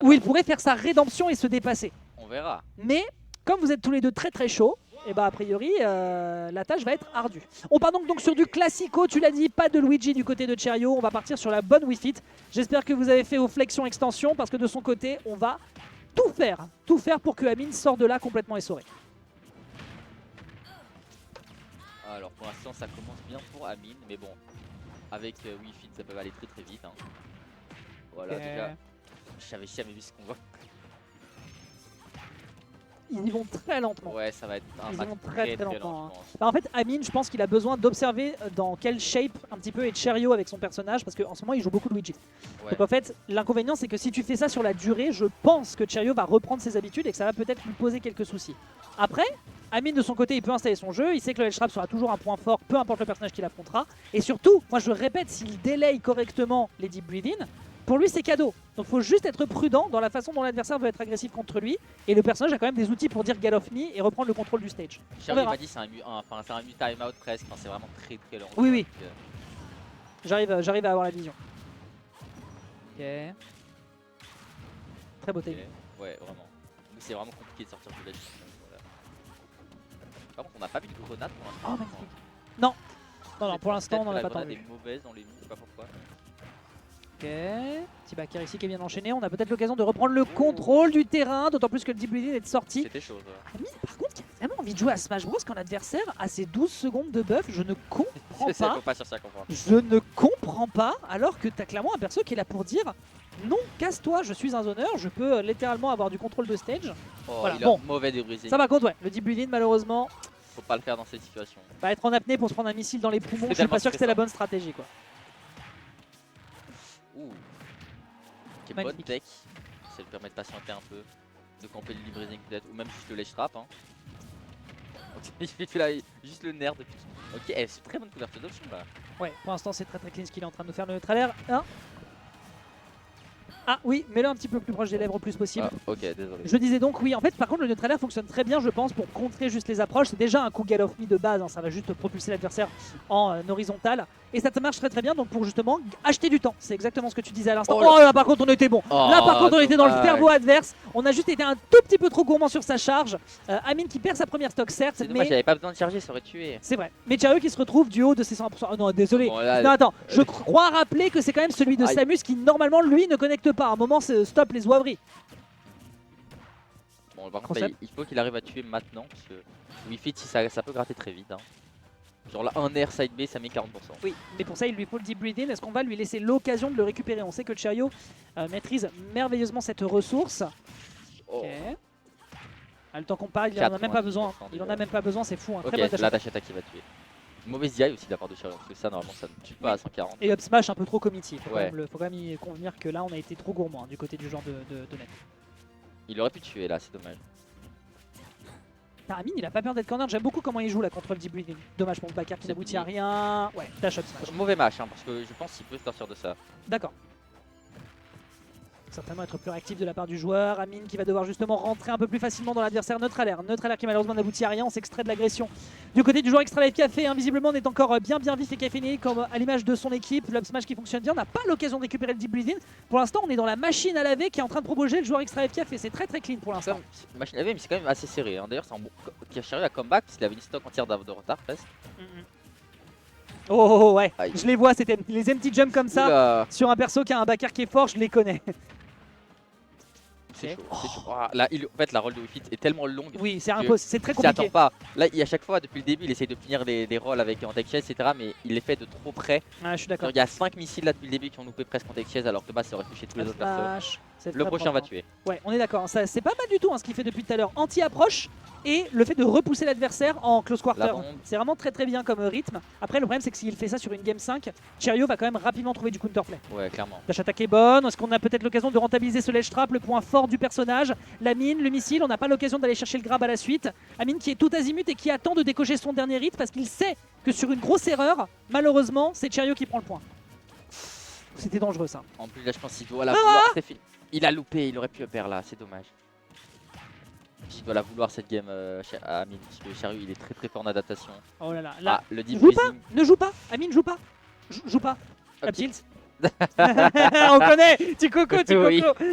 où il pourrait faire sa rédemption et se dépasser. On verra. Mais comme vous êtes tous les deux très chauds, et bah a priori la tâche va être ardue. On part donc sur du classico, tu l'as dit, pas de Luigi du côté de Cherio, on va partir sur la bonne Wii Fit. J'espère que vous avez fait vos flexions extensions parce que de son côté on va tout faire pour que Amine sorte de là complètement essoré. Alors pour l'instant ça commence bien pour Amine, mais bon, avec Wii Fit ça peut aller très vite. Hein. Voilà, déjà, j'avais jamais vu ce qu'on voit. Ils y vont très lentement. Ouais, ça va être un match très lent, lentement. je pense. Bah, en fait, Amine, je pense qu'il a besoin d'observer dans quelle shape un petit peu est Cherio avec son personnage, parce qu'en ce moment il joue beaucoup Luigi. Ouais. Donc en fait, l'inconvénient c'est que si tu fais ça sur la durée, je pense que Cherio va reprendre ses habitudes et que ça va peut-être lui poser quelques soucis. Après, Amine de son côté, il peut installer son jeu, il sait que le L-Trap sera toujours un point fort, peu importe le personnage qu'il affrontera. Et surtout, moi je répète, s'il délaye correctement les Deep Breath-In, pour lui c'est cadeau. Donc il faut juste être prudent dans la façon dont l'adversaire veut être agressif contre lui. Et le personnage a quand même des outils pour dire get off me et reprendre le contrôle du stage. Cherio m'a dit c'est un mu time-out presque, enfin, c'est vraiment très lent. Oui. Donc, J'arrive à avoir la vision. Ok. Très beau timing. ouais, vraiment. C'est vraiment compliqué de sortir du ledge. Voilà. Par contre on n'a pas mis de grenade pour l'instant. Oh magnifique. Non, pour l'instant on n'en a pas tant La vu. grenade est mauvaise dans les moves, je sais pas pourquoi. Ok, petit backer ici qui est bien enchaîné. On a peut-être l'occasion de reprendre le contrôle du terrain, d'autant plus que le Deep Breathing est sorti. C'était chaud. Amine, par contre, qui a vraiment envie de jouer à Smash Bros quand l'adversaire a ses 12 secondes de buff, je ne comprends pas. Faut pas chercher à comprendre. Je ne comprends pas, alors que t'as clairement un perso qui est là pour dire non, casse-toi, je suis un zoneur, je peux littéralement avoir du contrôle de stage. Oh, Voilà, il a bon. mauvais débrising. Ça va contre, ouais. Le Deep Breathing, malheureusement, Faut pas le faire dans cette situation. va être en apnée pour se prendre un missile dans les poumons. C'est Je suis pas tellement sûr que c'est la stressant. bonne stratégie, quoi. Ouh. Quelle bonne Magnifique. tech. Ça lui permet de patienter un peu, de camper le librising peut-être, ou même juste le ledge trap. Hein. Il fait là juste le nerd. Ok, c'est une très bonne couverture d'option là. Ouais, pour l'instant, c'est très clean ce qu'il est en train de nous faire. Le neutre à l'air. Ah oui, mets-le un petit peu plus proche des lèvres au plus possible. Ah, ok, désolé. Je disais donc oui, en fait par contre le neutralaire fonctionne très bien je pense pour contrer juste les approches. C'est déjà un coup get off me de base, hein, ça va juste propulser l'adversaire en horizontal. Et ça te marche très bien donc pour justement acheter du temps. C'est exactement ce que tu disais à l'instant. Oh là. Oh là par contre on était bon. Oh, Là par contre on était dans le dommage. cerveau adverse. On a juste été un tout petit peu trop gourmand sur sa charge. Amine qui perd sa première stock certes, C'est dommage, mais j'avais pas besoin de charger, ça aurait tué. c'est vrai. Mais Cherio qui se retrouve du haut de ses 100%. Oh non désolé. Bon, là, Non attends, je crois rappeler que c'est quand même celui de Aïe. Samus qui normalement lui ne connecte pas. À un moment stop les zouaveries. Bon, par contre, Concept. là, il faut qu'il arrive à tuer maintenant parce que Wii Fit, si ça peut gratter très vite. Hein. Genre là, un air side B, ça met 40%. Oui, mais pour ça, il lui faut le deep breathing. Est-ce qu'on va lui laisser l'occasion de le récupérer? On sait que Cherio maîtrise merveilleusement cette ressource. Oh. Ok. Ah, le temps qu'on parle, il en a même pas 90%, besoin. Il en a même pas besoin, c'est fou. Hein. Très bonne Ok, dash la attack. dash attack qui va tuer. Une mauvaise DI aussi de la part de Cherio parce que ça, normalement, ça ne tue pas à 140. Et up smash un peu trop committee. Faut, Ouais. faut quand même y convenir que là, on a été trop gourmand hein, du côté du genre de net. Il aurait pu tuer là, c'est dommage. Amine, il a pas peur d'être corner. J'aime beaucoup comment il joue là contre le deep breathing. Dommage pour le backer qui C'est n'aboutit à fini. rien. Ouais, dash up smash. Mauvais match, hein, parce que je pense qu'il peut sortir de ça. D'accord. Certainement être plus réactif de la part du joueur. Amine qui va devoir justement rentrer un peu plus facilement dans l'adversaire. Neutre à l'air qui malheureusement n'aboutit à rien. On s'extrait de l'agression du côté du joueur Extra Life Café. Invisiblement on est encore bien vif et caféiné comme à l'image de son équipe. L'up smash qui fonctionne bien. On n'a pas l'occasion de récupérer le deep breathing. Pour l'instant on est dans la machine à laver qui est en train de proposer le joueur Extra Life Café. C'est très clean pour l'instant. Machine à laver, mais c'est quand même assez serré. Hein. D'ailleurs, c'est un bon. Cherio a comeback parce qu'il avait une stock entière de retard presque. Oh ouais, Aïe. je les vois, c'était les empty jumps comme ça. Oula, Sur un perso qui a un backer qui est fort, je les connais. c'est Ok. chaud. C'est chaud. Ah, là, en fait, la roll de Wii Fit est tellement longue. Oui, c'est Que impossible, c'est très Il s'y attend compliqué. pas. Là, à chaque fois, depuis le début, il essaye de finir les rolls avec en deck chase, etc. Mais il les fait de trop près. Ah, je suis d'accord. Genre, il y a 5 missiles là depuis le début qui ont loupé presque en deck chase alors que bas ça aurait touché tous les Up autres persos. smash, c'est Le très prochain va propre. tuer. Ouais, on est d'accord. Ça, c'est pas mal du tout hein, ce qu'il fait depuis tout à l'heure. Anti-approche et le fait de repousser l'adversaire en close quarter. La bombe. C'est vraiment très bien comme rythme. Après, le problème, c'est que s'il fait ça sur une game 5, Cherio va quand même rapidement trouver du counterplay. Ouais, clairement. Dash attack est bonne. Est-ce qu'on a peut-être l'occasion de rentabiliser ce ledge trap, le point fort du personnage? La mine, le missile, on n'a pas l'occasion d'aller chercher le grab à la suite. Amine qui est tout azimut et qui attend de décocher son dernier hit parce qu'il sait que sur une grosse erreur, malheureusement, c'est Cherio qui prend le point. C'était dangereux ça. En plus, là, je pense qu'il doit la vouloir. C'est fini. Il a loupé, il aurait pu perdre là, c'est dommage. Il doit la vouloir cette game à Amine parce que Cherio il est très fort en adaptation. Oh là là. Là, Ah, le deep joue pas, breathing. ne joue pas. Amine, joue pas. Joue pas. Ok. Up tilt. On connaît. Tu coco, tu Oui. coco.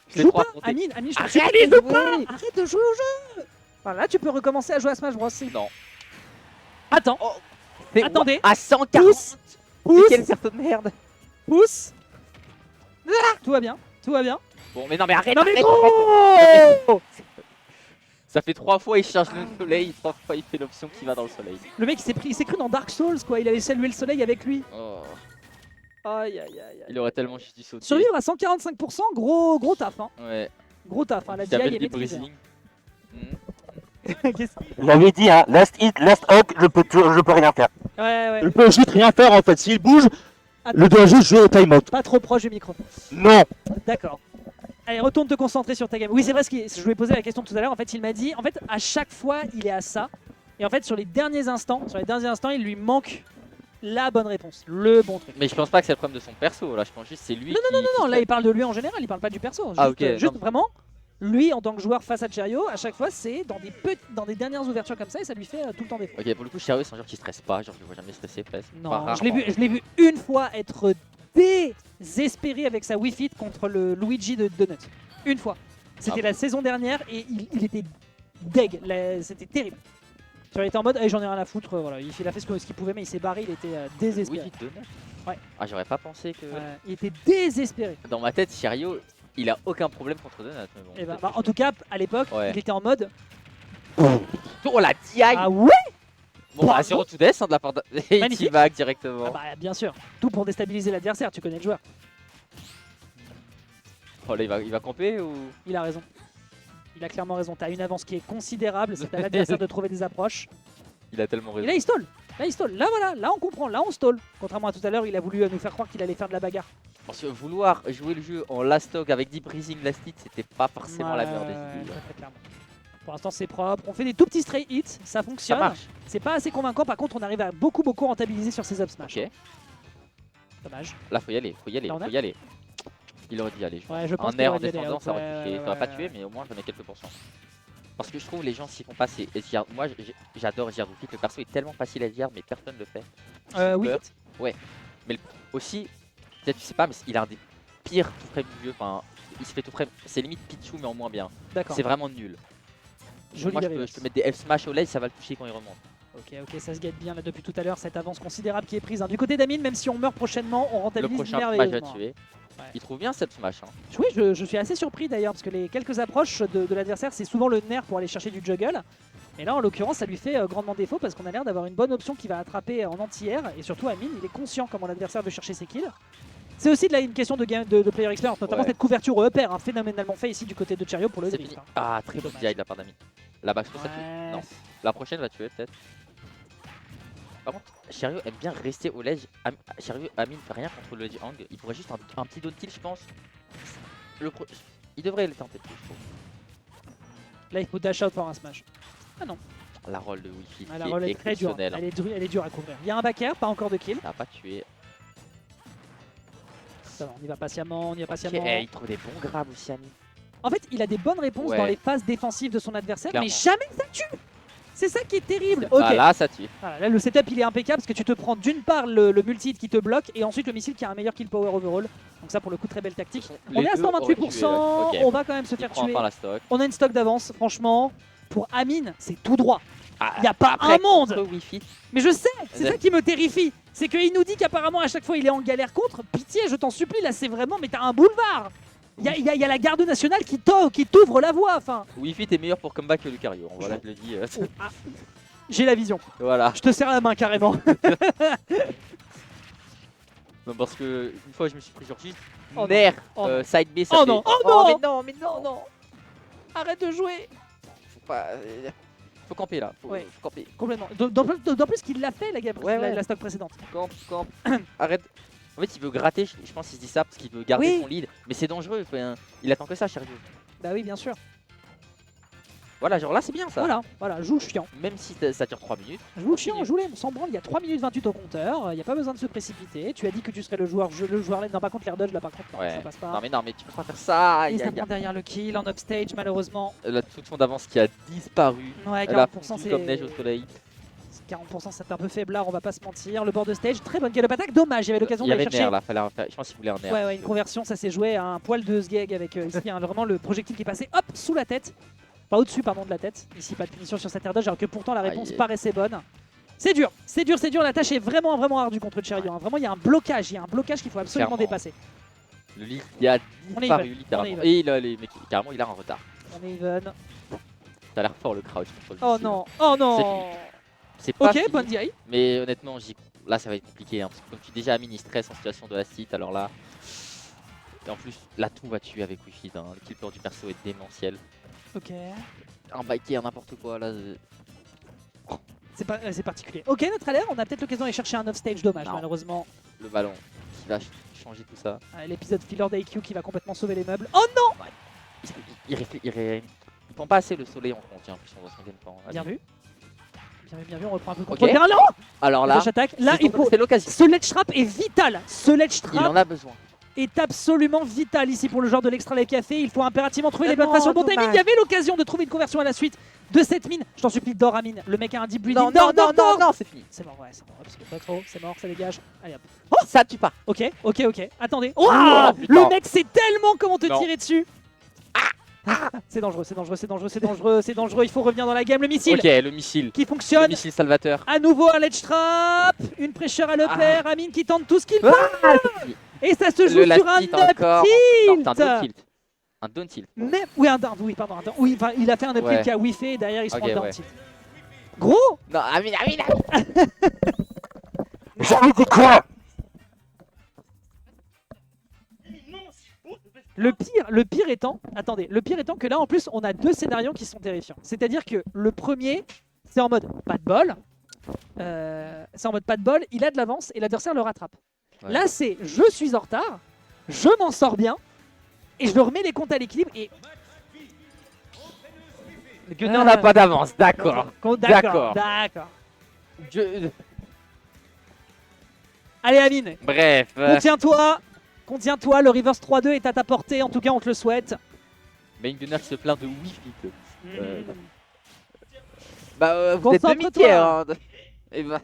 Je l'ai Joue trop pas, affronté. Amine, je te Arrête supplie, de joue jouer. pas. Arrête de jouer au jeu. Voilà, là tu peux recommencer à jouer à Smash Bros. Non. Attends, Oh, attendez. à 140. Pousse, Mais pousse, quelle carte de merde. pousse. Tout va bien, tout va bien. Bon, mais non, mais arrête. Non mais arrête. gros. Ça fait 3 fois il charge le soleil, 3 fois il fait l'option qui va dans le soleil. Le mec il s'est cru dans Dark Souls quoi, il a laissé allumer le soleil avec lui. Oh, Aïe aïe aïe aïe. il aurait tellement juste dû sauter. Survivre à 145%, gros taf hein. Ouais. Gros taf hein, la Tu DI avais est le maîtrisée. debriefing. Qu'est-ce- J'avais dit, hein, last hit, last hug, je peux rien faire. Ouais Je ouais, peux juste rien faire en fait. S'il bouge, Attends. je dois juste jouer au timeout. pas trop proche du micro. Non. D'accord. Allez, retourne te concentrer sur ta game. Oui, c'est vrai, je lui ai posé la question tout à l'heure. En fait, il m'a dit, en fait, à chaque fois, il est à ça. Et en fait, sur les derniers instants, il lui manque la bonne réponse, le bon truc. Mais je pense pas que c'est le problème de son perso, là je pense juste que c'est lui qui... Non, là, il parle de lui en général, il parle pas du perso. Juste, Ah, ok, juste non. vraiment, lui, en tant que joueur face à Cherio, à chaque fois, c'est dans des dernières ouvertures comme ça et ça lui fait tout le temps défaut. Ok, pour le coup, Cherio c'est un joueur qui stresse pas, genre je le vois jamais stresser presque. Non, Enfin, je l'ai rarement. vu une fois être désespéré avec sa Wii Fit contre le Luigi de Donut. Une fois. C'était Ah la saison dernière et il était deg. C'était terrible. Tu vois, il était en mode hey, j'en ai rien à foutre. Voilà. Il a fait ce qu'il pouvait, mais il s'est barré. Il était désespéré. Oui, vite de neuf. Ouais. Ah, j'aurais pas pensé que. Il était désespéré. Dans ma tête, Cherio, il a aucun problème contre Donut. Mais bon, Et bah, peut-être en tout cas, à l'époque, Ouais. il était en mode Oh la DI. ah ouais. Bon, bah, bravo. 0 to death hein, de la part de. Et Magnifique. il back directement. Ah bah bien sûr. Tout pour déstabiliser l'adversaire. Tu connais le joueur. Oh là, il va camper ou. Il a raison. Il a clairement raison. T'as une avance qui est considérable. C'est à l'adversaire de trouver des approches. Il a tellement Et raison. là, il stall. Là, il stall. Là, voilà. Là, on comprend. Là, on stall. Contrairement à tout à l'heure, il a voulu nous faire croire qu'il allait faire de la bagarre. Parce que vouloir jouer le jeu en last hog avec deep breathing last hit, c'était pas forcément la meilleure des idées. très clairement. Pour l'instant, c'est propre. On fait des tout petits stray hits. Ça Ça fonctionne. marche. C'est pas assez convaincant. Par contre, on arrive à beaucoup rentabiliser sur ces up smash. Ok. Dommage. Là, faut y aller, faut y aller, Là, on faut a y aller. Il aurait dû y aller. Ouais, je pense En qu'il air, aurait en dû aller défendant, out. ça aurait Ouais, touché. ouais, Ça aurait pas ouais, tué, ouais. mais au moins j'en ai quelques pourcents. Parce que je trouve les gens s'y font pas. Moi, j'adore Giardouki. Le perso est tellement facile à Giard, mais personne ne le fait. Oui. Peur. Aussi, peut-être tu sais pas, mais il a un des pires tout frame du jeu. Enfin, il se fait tout frame. C'est limite Pichu, mais en moins bien. D'accord. C'est vraiment nul. Joli Moi, je dérivé. peux mettre des F smash au lane, ça va le toucher quand il remonte. Ok, ça se guette bien là depuis tout à l'heure. Cette avance considérable qui est prise. Hein. Du côté d'Amine, même si on meurt prochainement, on Le rentabilise prochain smash va merveilleusement. tuer. Ouais. Il trouve bien cette smash. Hein. Oui, je suis assez surpris d'ailleurs, parce que les quelques approches de l'adversaire, c'est souvent le nerf pour aller chercher du juggle. Et là, en l'occurrence, ça lui fait grandement défaut, parce qu'on a l'air d'avoir une bonne option qui va attraper en anti-air. Et surtout, Amine, il est conscient comment l'adversaire veut chercher ses kills. C'est aussi une question de player experience, notamment Ouais. cette couverture au upper, hein, phénoménalement fait ici du côté de Cherio pour le C'est drift. fini. Hein. Ah, très C'est bonne dommage. DI de la part d'Amine. La back ça tue. Ouais. Non. La prochaine va tuer peut-être. Par contre, Cherio aime bien rester au ledge. Amine fait rien contre le ledge hang. Il pourrait juste un petit down kill, je pense. Il devrait le tenter plus, je trouve. Là, il faut dash out pour un smash. Ah non, La roll de Wi-Fi la qui roll est est très dure. exceptionnelle. Elle est dure à couvrir. Il y a un back air, pas encore de kill. Ça n'a pas tué. Ça va, on y va patiemment, Ok, il trouve des bons grabs aussi, Amine. En fait, il a des bonnes réponses Ouais. dans les phases défensives de son adversaire, Clairement. mais jamais ça tue. C'est ça qui est terrible. Ok. Ah là, ça tue. Voilà, là, le setup il est impeccable parce que tu te prends d'une part le multi-hit qui te bloque et ensuite le missile qui a un meilleur kill power overall. Donc ça pour le coup très belle tactique. On Les est à deux 128%, auraient tué, on va quand même se Il faire prend tuer. enfin la stock. On a une stock d'avance, franchement. Pour Amine, c'est tout droit. Ah, Y a pas après, un monde. contre Wi-Fi. Mais je sais, c'est Ouais. ça qui me terrifie. C'est qu'il nous dit qu'apparemment à chaque fois il est en galère contre. Pitié, je t'en supplie, là c'est vraiment, mais t'as un boulevard. Il y a la garde nationale qui t'ouvre la voie. Enfin, Wi-Fi t'es meilleur pour comeback que Lucario. Voilà, je le dis. ah, j'ai la vision. Voilà. Je te serre la main carrément. Non, parce que une fois je me suis pris genre juste Oh non. nerf Oh non. side B. Ça Oh fait... non, oh non. mais non. Arrête de jouer. Faut pas. Faut camper là. Ouais. Faut camper. Complètement. D'autant plus qu'il l'a fait la game, Ouais. la stock précédente. Campe. Arrête. En fait, il veut gratter. Je pense qu'il se dit ça parce qu'il veut garder Oui. son lead. Mais c'est dangereux. Enfin, il attend que ça, Cherio. Bah oui, bien sûr. Voilà, genre là, c'est bien ça. Voilà, joue le chiant. Même si ça dure 3 minutes. Joue le chiant, joue les sans branle, il y a 3 minutes 28 au compteur, il n'y a pas besoin de se précipiter. Tu as dit que tu serais le joueur lane. Non, par contre, l'air dodge là, par contre, non, Ouais. ça passe pas. Non, mais tu peux pas faire ça. Et Aïe, ça aïe, prend derrière le kill en upstage, malheureusement. aïe. La toute son d'avance qui a disparu. Ouais, Elle a 40%, fondu comme neige au c'est. soleil. 40% c'est un peu faiblard, on va pas se mentir. Le bord de stage, très bonne galope attaque. Dommage, il y avait l'occasion Il y d'aller avait chercher. nerf là, fallait en faire. Je pense qu'il voulait un nerf. Ouais, une conversion, ça s'est joué à un poil de sgeg avec ici, hein, vraiment le projectile qui est passé hop sous la tête. Pas au-dessus, pardon, de la tête. Ici, pas de punition sur cette air dodge, alors que pourtant la réponse Aïe. paraissait bonne. C'est dur, c'est dur, c'est dur. La tâche est vraiment, vraiment ardue contre Cherio. Hein. Vraiment, il y a un blocage qu'il faut absolument Clairement. dépasser. Le lead il a On est disparu even. littéralement. On est Et il a les mecs, carrément il a un retard. On est even. Ça a l'air fort le crouch contre le Oh missile. non, oh non. C'est pas Ok, fini, bonne DI. mais honnêtement, là ça va être compliqué. Hein, parce que comme tu dis déjà, Amine il stresse en situation de last hit, alors là. Et en plus, là tout va tuer avec Wi-Fi. Hein. Le kill peur du perso est démentiel. Ok. Un biker, n'importe quoi là. C'est particulier. Ok, notre alerte, on a peut-être l'occasion d'aller chercher un off-stage, dommage Non. malheureusement. Le ballon qui va changer tout ça. L'épisode filler d'IQ qui va complètement sauver les meubles. Oh non. Il prend pas assez le soleil en compte, hein, en plus on voit son gameplay. Bien vu. Bien vu, on reprend un peu le Ok. contrôle. Bien, non. Alors là, Attaque. Là, il faut... c'est l'occasion. Ce ledge trap est vital. Ce ledge Il en trap a besoin. est absolument vital ici pour le joueur de l'extra life café. Il faut impérativement trouver Ah les bonnes non, façons. Le bon dommage. timing, il y avait l'occasion de trouver une conversion à la suite de cette mine. Je t'en supplie, dors à mine. Le mec a un deep breathing. Non, c'est fini. C'est mort, ouais, c'est mort. Hop, c'est pas trop, c'est mort, ça dégage. Allez hop. Ça tue pas. Ok. Attendez. Oh, Oh, putain. le mec sait tellement comment te Non. tirer dessus. C'est dangereux. Il faut revenir dans la game. Le missile Ok, le missile. qui Le fonctionne. missile salvateur. À nouveau un ledge trap. Une pressure à l'upper. Amine qui tente tout ce qu'il peut. Ah, c'est fini. Et ça se joue Le sur last un hit up encore. Non, c'est un down tilt. tilt. Un down tilt. Mais, oui, un down. Oui, pardon. Oui, enfin, il a fait un up Ouais. tilt qui a whiffé. Et derrière, il se Ok, prend le down ouais. tilt. Gros. Non, Amine. J'ai envie de quoi? Le pire étant, attendez, le pire étant que là en plus on a deux scénarios qui sont terrifiants. C'est-à-dire que le premier, c'est en mode pas de bol, il a de l'avance et l'adversaire le rattrape. Ouais. Là c'est je suis en retard, je m'en sors bien et je remets les comptes à l'équilibre et Le Gunner n'a pas d'avance, d'accord. D'accord. Allez Amine, Bref. contiens-toi, le reverse 3-2 est à ta portée, en tout cas on te le souhaite. Mais une Gunner qui se plaint de Wi-Fi. Mm. Vous êtes Concentre-toi. demi-tiers. Hein. Et bah...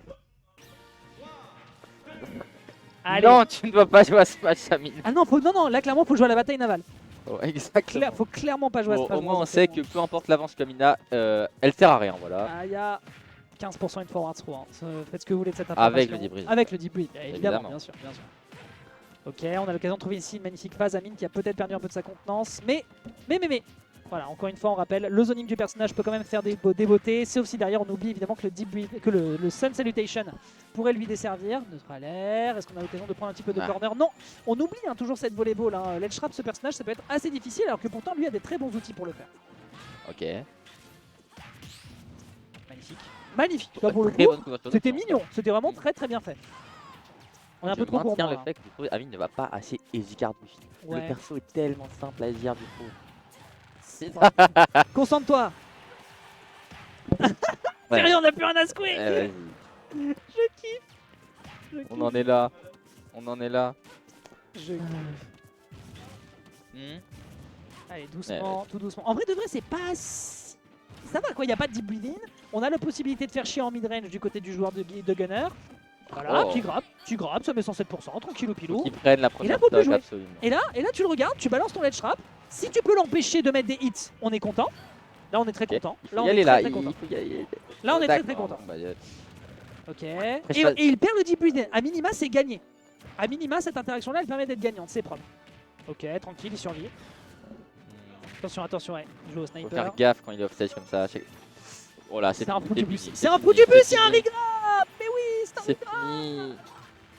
Allez. Non, tu ne dois pas jouer à ce match, Amine. Ah non, non, là clairement faut jouer à la bataille navale. Oh, exactement. Faut clairement pas jouer à ce Bon, match. au moins on sait que peu importe l'avance qu'Amine a, elle sert à rien, voilà. Ah, il y a 15% une forward throw. Hein. Faites ce que vous voulez de cette information. Avec le debrief. Avec le debrief, évidemment, Évidemment. bien sûr. Ok, on a l'occasion de trouver ici une magnifique phase. Amine qui a peut-être perdu un peu de sa contenance. Mais. Voilà, encore une fois, on rappelle, le zoning du personnage peut quand même faire des beautés. Sauf si derrière on oublie évidemment que le deep breath, que le Sun Salutation pourrait lui desservir. Neutre à l'air. Est-ce qu'on a l'occasion de prendre un petit peu de Ouais. corner? Non, on oublie toujours cette volleyball. Hein. Ledge Trap, ce personnage, ça peut être assez difficile alors que pourtant lui a des très bons outils pour le faire. Ok. Magnifique. Là, pour le Très coup, bonne couverture. c'était mignon. C'était vraiment très très bien fait. On est un peu trop maintiens gourmand. le fait que je trouve Amine ne va pas assez easy card Wi-Fi. Ouais. Le perso est tellement simple à dire du coup. Concentre-toi. Ouais. Sérieux, on a plus rien à secouer. Vas-y. Je kiffe. On en est là. Je kiffe. Hmm. Allez, doucement, tout doucement. En vrai de vrai, c'est pas... Ça va quoi, il n'y a pas de deep bleeding. On a la possibilité de faire chier en mid-range du côté du joueur de Gunner. Voilà, Oh. tu grappes, ça met 107%, tranquillou pilou. Qui prennent la première faut plus stock, jouer. absolument. Et là, tu le regardes, tu balances ton ledge trap. Si tu peux l'empêcher de mettre des hits, on est content. Là, on est très Ok. content. Il faut Là, on y aller est là. très content. Il faut y aller. Là, on est très très D'accord. content. Bah, Ok. je passe- Et il perd le deep bleeding. À minima, c'est gagné. À minima, cette interaction-là, elle permet d'être gagnante. C'est propre. Ok, tranquille, il survit. Attention, ouais. Il joue au Faut sniper. faire gaffe quand il est offstage comme ça. Oh là, C'est un fou du fini, bus. c'est C'est un fini, fou du c'est bus, il y a un fini. regrab. Mais oui, c'est un C'est regrab. fini.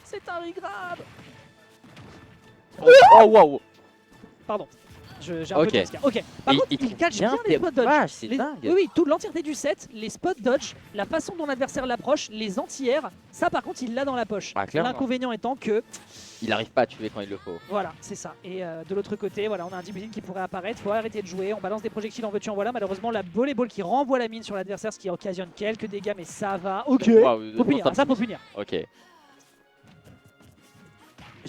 C'est un regrab. Oh waouh. Pardon. J'ai un peu Ok. de risque. Ok. Par contre, il catch bien les spots dodge. vaches, c'est Les- dingue. Oui, toute l'entièreté du set, les spots dodge, la façon dont l'adversaire l'approche, les anti-airs, ça par contre il l'a dans la poche. Ah, clairement. L'inconvénient étant que, Il arrive pas à tuer quand il le faut. voilà, c'est ça. Et de l'autre côté, voilà, on a un deep qui pourrait apparaître, faut arrêter de jouer, on balance des projectiles en veux-tu en voilà. Malheureusement, la volleyball qui renvoie la mine sur l'adversaire, ce qui occasionne quelques dégâts, mais ça va. Ok, Waouh, faut punir, ça faut punir. Ok.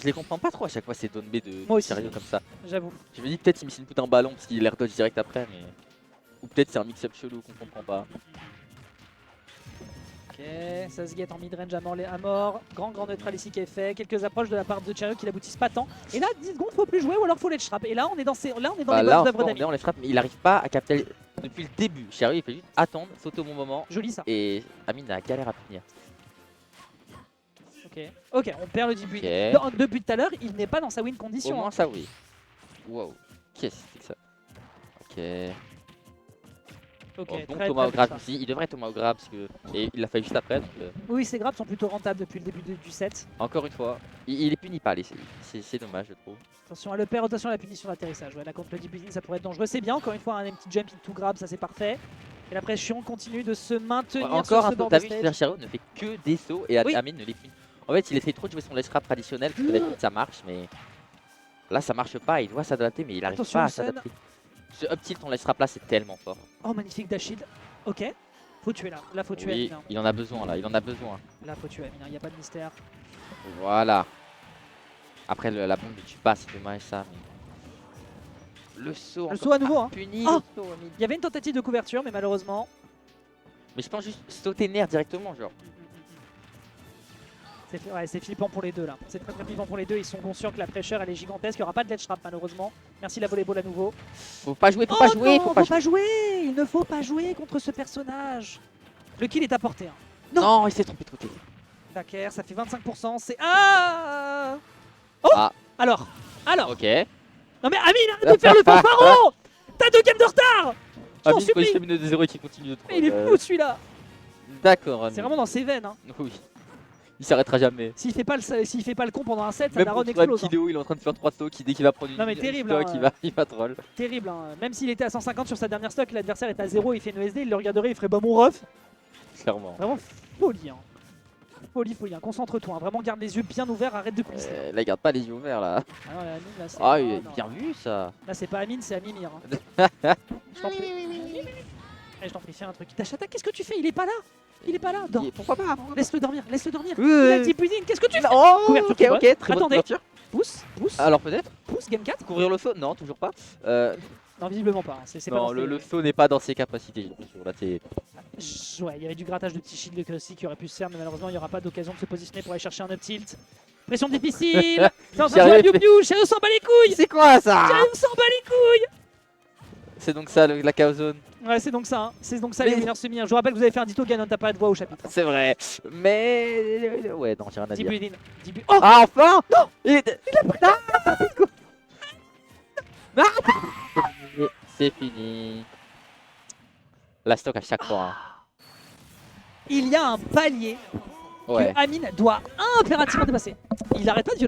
Je les comprends pas trop à chaque fois ces down B de Moi aussi. sérieux comme ça. J'avoue. Je me dis peut-être il me input un ballon parce qu'il l'air dodge direct après mais. Ou peut-être c'est un mix-up chelou qu'on comprend pas. Ok, ça se guette en mid-range à mort. Grand neutral ici qui est fait. Quelques approches de la part de Cherio qui n'aboutissent pas tant. Et là, 10 secondes, faut plus jouer ou alors faut ledge trap. Et là, on est dans, les Bah, bonnes là, œuvres on d'Ami. est en les frappes, mais il arrive pas à capter depuis le début. Cherio, il fait juste attendre, sauter au bon moment. Joli ça. Et Amine a galère à punir. Ok, on perd le début. Ok. Depuis tout à l'heure, il n'est pas dans sa win Au condition. moins hein. ça, oui. Wow. Qu'est-ce que c'est que ça? Ok. Ok, Bon, très, Thomas très au grab bien. aussi. Il devrait Thomas au grab parce que. Et il l'a fait juste après. Donc, Oui, ces grabs sont plutôt rentables depuis le début du set. encore une fois, il est puni pas. C'est dommage, je trouve. Attention à le père, attention à la punition d'atterrissage. Ouais, là, contre le debuting, ça pourrait être dangereux. C'est bien, encore une fois, un petit jump into grab, ça c'est parfait. Et la pression continue de se maintenir Encore sur un ce peu. bord T'as de vu, stage. Super Cherio ne fait que des sauts et Oui. Amine ne les punit. En fait, il essaie trop de jouer son ledge trap traditionnel parce que d'habitude ça marche, mais là ça marche pas. Il doit s'adapter, mais il arrive Attention, pas à Sen. s'adapter. Ce up tilt en ledge trap là, c'est tellement fort. Oh, magnifique dash shield. Ok, faut tuer là. Là, faut tuer Oui, Amine. hein. il en a besoin là, il en a besoin. Là, faut tuer Amine. Il n'y a pas de mystère. Voilà. Après la bombe ne tue pas, c'est dommage ça. Mais... Le saut. Le saut à nouveau. Hein. Puni. Ah Le saut, Amine. Il y avait une tentative de couverture, mais malheureusement. Mais je pense juste sauter nerf directement, genre. C'est flippant pour les deux là. C'est très flippant pour les deux. Ils sont conscients que la pressure elle est gigantesque. Il n'y aura pas de ledge trap malheureusement. Merci la volleyball à nouveau. Faut pas jouer, faut Oh pas jouer, non, faut pas jouer. jouer. Il ne faut pas jouer contre ce personnage. Le kill est à portée. Hein. Non. Non, il s'est trompé de côté. Daker, ça fait 25%. C'est ah. Oh. Ah. Alors. Ok. Non mais Amine, arrête de faire le fanfaron. T'as 2 games de retard. Je t'en Amine, quand il supplie. fait minute de 0 et qu'il continue de trop. Il est fou celui-là. D'accord, Amine. C'est vraiment dans ses veines. Hein. Oui. Il s'arrêtera jamais. S'il fait pas le con pendant un set, sa Même daronne pour Trap explose. Hein. Kiddo, il est en train de faire 3 stocks. Dès qu'il va prendre une Non, mais une terrible, stock, hein, il va troll. Terrible. Hein. Même s'il était à 150 sur sa dernière stock, l'adversaire est à 0, il fait une ESD, il le regarderait, il ferait bah mon ref. Clairement. Vraiment folie. Hein. Folie. Hein. Concentre-toi. Hein. Vraiment garde les yeux bien ouverts, arrête de glisser. Là, il garde pas les yeux ouverts là. Ah non, la Amine, là, c'est- Ah, ah, il a non. bien vu ça. Là, c'est pas Amine, c'est Amimir. Hein. Je t'en prie. Allez, je t'en prie, fais un truc. Tachata, qu'est-ce que tu fais? Il est pas là. Il est pas là. Dors. Pourquoi pas? Laisse-le dormir. Laisse-le dormir. Oui, Il a oui. dit pudding. Qu'est-ce que tu fais? Oh, Couverture ok, qui est ok, bonne. très bonne Attendez. couverture. Pousse. Alors peut-être Pousse, game 4. couvrir le saut? Non, toujours pas. Non, visiblement pas. Hein. C'est pas Non, dans ses- le saut n'est pas dans ses capacités. j'ai l'impression. Là, c'est. Ouais, il y avait du grattage de petits shields aussi qui aurait pu se faire, mais malheureusement, il n'y aura pas d'occasion de se positionner pour aller chercher un up tilt. Pression difficile. C'est en train de jouer à Sérieux, Piu Piu. Shadow s'en bat les couilles. C'est quoi ça? Shadow s'en bat les couilles. C'est donc ça la chaos zone. Ouais, c'est donc ça. Hein. C'est donc ça Mais- les winners semi. Je vous rappelle que vous avez fait un dito Ganon, t'as pas de voix au chapitre. C'est vrai. Mais. Ouais, non, j'ai rien à dire. Dibudin. Oh. Ah, enfin! Non! Il a pris. C'est fini. La stock à chaque fois. Il y a un palier Hein. Ouais. que Amine doit impérativement dépasser. Il arrête pas de violer.